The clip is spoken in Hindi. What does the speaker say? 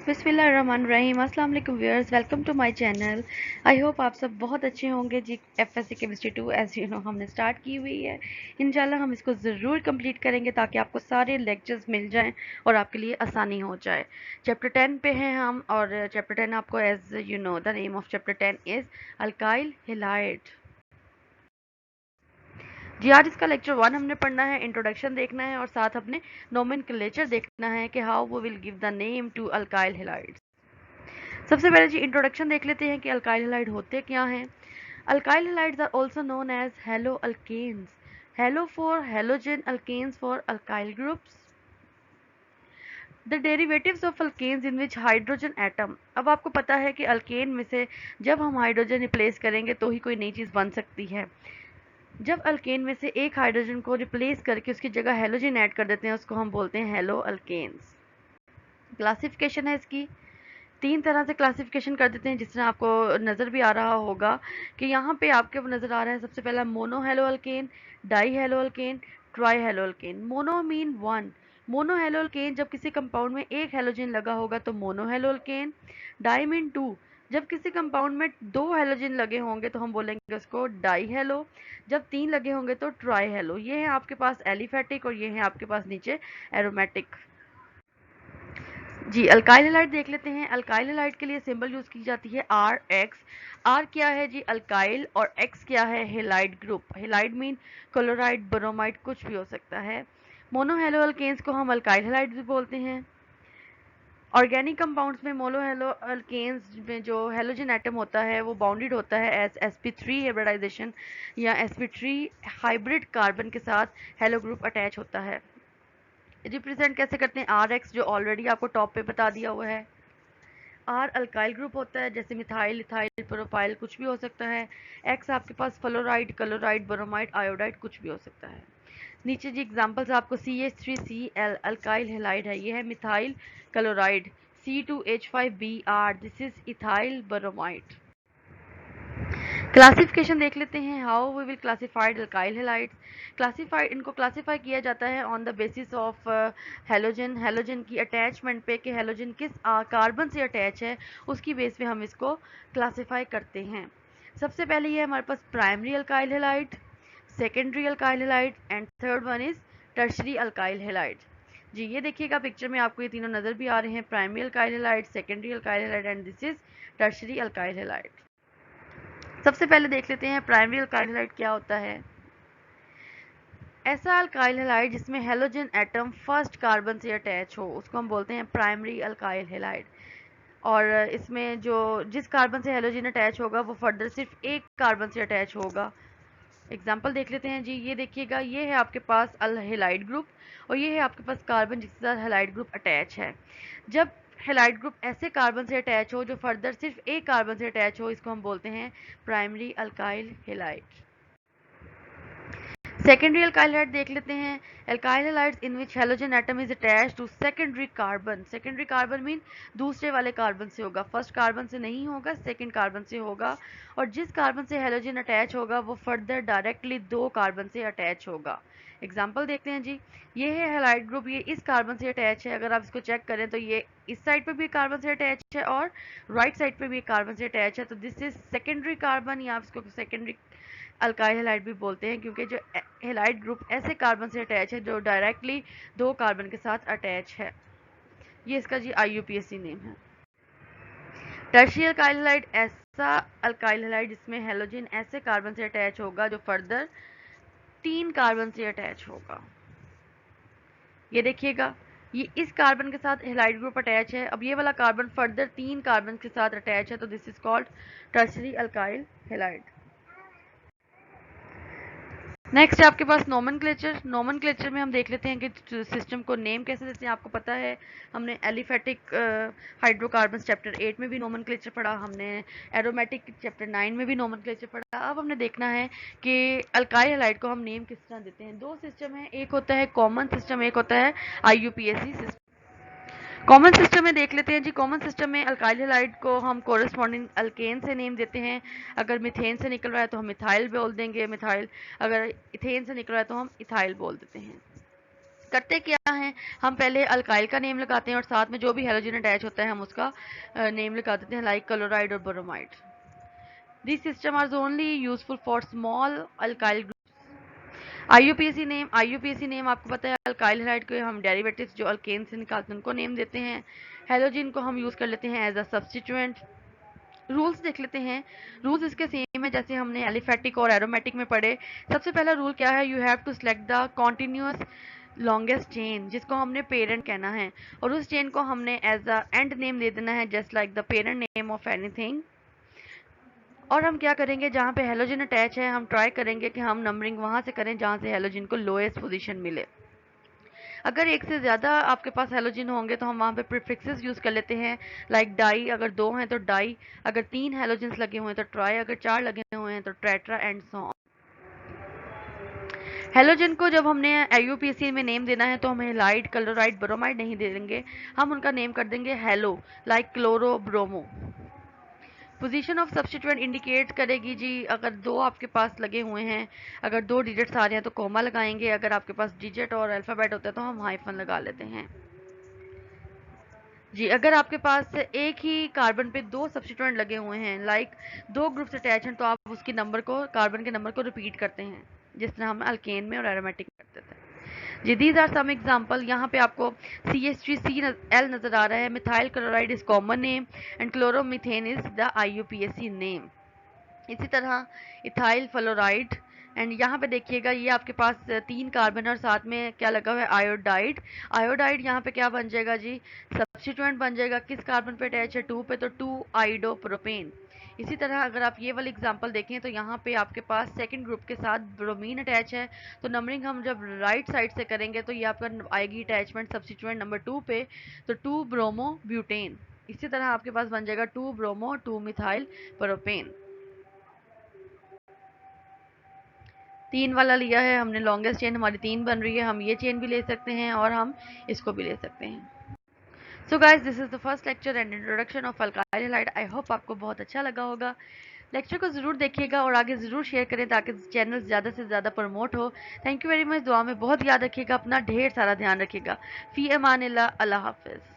बिस्मिल्लाहिर्रहमानिर्रहीम। अस्सलाम वालेकुम viewers, welcome to my channel. I hope आप सब बहुत अच्छे होंगे जी। FSC chemistry 2 as you know हमने स्टार्ट की हुई है। इंशाल्लाह हम इसको ज़रूर कंप्लीट करेंगे ताकि आपको सारे लेक्चर्स मिल जाएं और आपके लिए आसानी हो जाए। चैप्टर 10 पे हैं हम और चैप्टर 10 आपको as you know the name of chapter 10 is alkyl halide. जी आज इसका लेक्चर 1 हमने पढ़ना है, इंट्रोडक्शन देखना है और साथ अपने नोमेनक्लेचर देखना है कि how we will give the name to alkyl halides. सबसे पहले जी इंट्रोडक्शन देख लेते हैं कि अल्काइल हैलाइड होते क्या हैं। Alkyl halides are also known as halo alkanes. Halo for halogen, alkanes for alkyl groups. The derivatives of alkanes in which hydrogen atom. अब आपको पता है कि अल्केन में से जब हम हाइड्रोजन रिप्लेस करेंगे तो ही कोई नई चीज़ बन सकती है। जब अल्केन में से एक हाइड्रोजन को रिप्लेस करके उसकी जगह हेलोजन ऐड कर देते हैं उसको हम बोलते हैं हेलो अल्केन्स। क्लासिफिकेशन है इसकी, 3 तरह से क्लासिफिकेशन कर देते हैं जिस तरह आपको नज़र भी आ रहा होगा कि यहाँ पे आपके नज़र आ रहा है। सबसे पहला mono halo alkane, di halo alkane, tri halo alkane. Mono mean 1। Mono halo alkane जब किसी कंपाउंड में एक हेलोजन लगा होगा तो mono halo alkane. Di mean 2, जब किसी कंपाउंड में 2 हेलोजन लगे होंगे तो हम बोलेंगे उसको डाई हेलो। जब 3 लगे होंगे तो ट्राई हेलो। ये है आपके पास एलिफेटिक और ये है आपके पास नीचे एरोमेटिक। जी अल्काइल हैलाइड देख लेते हैं। अल्काइल हैलाइड के लिए सिंबल यूज की जाती है आर एक्स। आर क्या है जी अल्काइल और एक्स क्या है halide group. Halide mean chloride, bromide, कुछ भी हो सकता है। मोनोहेलो अल्केन्स को हम अल्काइल हैलाइड भी बोलते हैं। ऑर्गेनिक कंपाउंड्स में मोनोहेलो अल्केन्स में जो हेलोजन एटम होता है वो बाउंडेड होता है एज sp3 हाइब्रिडाइजेशन या sp3 हाइब्रिड कार्बन के साथ हेलो ग्रुप अटैच होता है। रिप्रेजेंट कैसे करते हैं, आर एक्स जो ऑलरेडी आपको टॉप पे बता दिया हुआ है। आर अल्काइल ग्रुप होता है जैसे मिथाइल, इथाइल, प्रोपाइल, कुछ भी हो सकता है। एक्स आपके पास फ्लोराइड, क्लोराइड, ब्रोमाइड, आयोडाइड, कुछ भी हो सकता है। नीचे जी एग्जांपल्स आपको CH3Cl अल्काइल हैलाइड है, ये है methyl chloride. C2H5Br this is ethyl bromide. Classification देख लेते हैं, how we will classified alkyl halides. Classified, इनको क्लासिफाई किया जाता है on the basis of halogen. Halogen की अटैचमेंट पे कि हेलोजन किस कार्बन से अटैच है उसकी बेस पे हम इसको क्लासिफाई करते हैं। सबसे पहले ये हमारे पास primary alkyl halide, secondary alkyl halide and third one is tertiary alkyl halide. जी ये देखिएगा पिक्चर में आपको ये तीनों नजर भी आ रहे हैं, primary alkyl halide, secondary alkyl halide and this is tertiary alkyl halide. सबसे पहले देख लेते हैं प्राइमरी अल्काइल हैलाइड क्या होता है। ऐसा अल्काइल हैलाइड जिसमें हेलोजन एटम फर्स्ट कार्बन से अटैच हो उसको हम बोलते हैं प्राइमरी अल्काइल हैलाइड। और इसमें जो जिस कार्बन से हेलोजन अटैच होगा वो फर्दर सिर्फ एक कार्बन से अटैच होगा। एग्जाम्पल देख लेते हैं जी, ये देखिएगा, ये है आपके पास अल हैलाइड ग्रुप और ये है आपके पास कार्बन जिसके साथ हैलाइड ग्रुप अटैच है। जब हैलाइड ग्रुप ऐसे कार्बन से अटैच हो जो फर्दर सिर्फ एक कार्बन से अटैच हो इसको हम बोलते हैं primary alkyl halide. Secondary alkyl halide देख लेते हैं। Alkyl halides in which halogen atom is attached to secondary carbon. Secondary carbon mean दूसरे वाले कार्बन से होगा, फर्स्ट कार्बन से नहीं होगा, सेकेंड कार्बन से होगा। और जिस कार्बन से हेलोजन अटैच होगा वो फर्दर डायरेक्टली 2 कार्बन से अटैच होगा। एग्जाम्पल देखते हैं जी, ये है हैलाइड ग्रुप, ये इस कार्बन से अटैच है। अगर आप इसको चेक करें तो ये इस साइड पे भी कार्बन से अटैच है और राइट साइड पे भी कार्बन से अटैच है, तो दिस इज सेकेंडरी कार्बन या आप इसको सेकेंडरी अल्काइल हैलाइड भी बोलते हैं क्योंकि जो हैलाइड ग्रुप ऐसे कार्बन से अटैच है जो डायरेक्टली 2 कार्बन के साथ अटैच है। ये इसका जी IUPAC नेम है। टर्शियल अल्काइल हैलाइड ऐसा अल्काइल हैलाइड जिसमें हेलोजन ऐसे कार्बन से अटैच होगा जो फर्दर 3 कार्बन से अटैच होगा। ये देखिएगा, ये इस कार्बन के साथ हैलाइड ग्रुप अटैच है, अब ये वाला कार्बन फर्दर 3 कार्बन के साथ अटैच है, तो this is called tertiary alkyl halide. Next है आपके पास नोमेनक्लेचर। नोमेनक्लेचर में हम देख लेते हैं कि सिस्टम को नेम कैसे देते हैं। आपको पता है हमने एलिफेटिक हाइड्रोकार्बन्स चैप्टर 8 में भी नोमेनक्लेचर पढ़ा, हमने एरोमेटिक चैप्टर 9 में भी नोमेनक्लेचर पढ़ा। अब हमने देखना है कि अल्काइल हैलाइड को हम नेम किस तरह देते हैं। 2 सिस्टम है, एक होता है कॉमन सिस्टम, एक होता है IUPAC सिस्टम। कॉमन सिस्टम में देख लेते हैं जी। कॉमन सिस्टम में अल्काइल हैलाइड को हम कोरस्पॉन्डिंग अल्केन से नेम देते हैं। अगर मिथेन से निकल रहा है तो हम मिथाइल बोल देंगे मिथाइल, अगर इथेन से निकल रहा है तो हम इथाइल बोल देते हैं। करते क्या हैं, हम पहले अल्काइल का नेम लगाते हैं और साथ में जो भी हेलोजन अटैच होता है हम उसका नेम लगा देते हैं, लाइक क्लोराइड और bromide. This system are only useful for small alkyl group. IUPAC name आपको पता है, अल्काइल हैलाइड के हम डेरिवेटिव्स जो अल्केन से निकालते हैं उनको नेम देते हैं। हेलोजन को हम यूज कर लेते हैं एज अ सब्स्टिट्यूएंट। रूल्स देख लेते हैं। रूल्स इसके सेम है जैसे हमने एलिफेटिक और एरोमेटिक में पढ़े। सबसे पहला रूल क्या है, you have to select the continuous longest chain, जिसको हमने पेरेंट कहना है, और उस चेन को हमने एज अ एंड नेम दे देना है, just like the parent name of anything. और हम क्या करेंगे, जहाँ पे हेलोजन अटैच है हम ट्राई करेंगे कि हम नंबरिंग वहाँ से करें जहाँ से हेलोजन को लोएस्ट पोजीशन मिले। अगर एक से ज़्यादा आपके पास हेलोजन होंगे तो हम वहाँ पे प्रीफिक्सेस यूज़ कर लेते हैं, लाइक डाई, अगर 2 हैं तो डाई, अगर 3 हेलोजन्स लगे हुए हैं तो ट्राई, अगर 4 लगे हुए हैं तो tetra and so on. Halogen को जब हमने आईयूपीएसी में नेम देना है तो हम हेलाइड, क्लोराइड, ब्रोमाइड नहीं दे देंगे, हम उनका नेम कर देंगे hello, like chloro, bromo. Position of substituent indicate करेगी जी, अगर 2 आपके पास लगे हुए हैं, अगर 2 डिजिट्स आ रहे हैं तो कोमा लगाएंगे, अगर आपके पास डिजिट और अल्फ़ाबेट होता है तो हम हाइफन लगा लेते हैं जी। अगर आपके पास एक ही कार्बन पे 2 सब्स्टिट्यूएंट लगे हुए हैं, लाइक 2 ग्रुप्स अटैच हैं, तो आप उसकी नंबर को, कार्बन के नंबर को रिपीट करते हैं, जिस तरह हम अल्केन में और एरोमेटिक में करते थे जी। These are some example. यहाँ पे आपको CH3Cl नजर आ रहा है, methyl chloride is common name and chloromethane is the IUPAC name. इसी तरह इथाइल फ्लोराइड, एंड यहाँ पे देखिएगा ये आपके पास 3 कार्बन और साथ में क्या लगा हुआ है, आयोडाइड। आयोडाइड यहाँ पे क्या बन जाएगा जी, सब्स्टिट्यूएंट बन जाएगा, किस कार्बन पे अटैच है, 2 पे, तो 2 आइडोप्रोपेन। इसी तरह अगर आप ये वाली एग्जांपल देखें तो यहाँ पे आपके पास सेकंड ग्रुप के साथ ब्रोमीन अटैच है, तो नंबरिंग हम जब राइट साइड से करेंगे तो ये आपका आएगी अटैचमेंट सब्स्टिट्यूएंट नंबर 2 पे, तो 2 ब्रोमो ब्यूटेन। इसी तरह आपके पास बन जाएगा 2 ब्रोमो 2 मिथाइल प्रोपेन। 3 वाला लिया है हमने, लॉन्गेस्ट चेन हमारी 3 बन रही है, हम ये चेन भी ले सकते हैं और हम इसको भी ले सकते हैं। So guys, this is the first lecture and introduction of alkyl halide. I hope आपको बहुत अच्छा लगा होगा। लेक्चर को ज़रूर देखिएगा और आगे ज़रूर शेयर करें ताकि चैनल ज़्यादा से ज़्यादा प्रमोट हो। Thank you very much. दुआ में बहुत याद रखिएगा, अपना ढेर सारा ध्यान रखिएगा। फ़ी अमान अल्लाह, अल्लाह हाफिज़।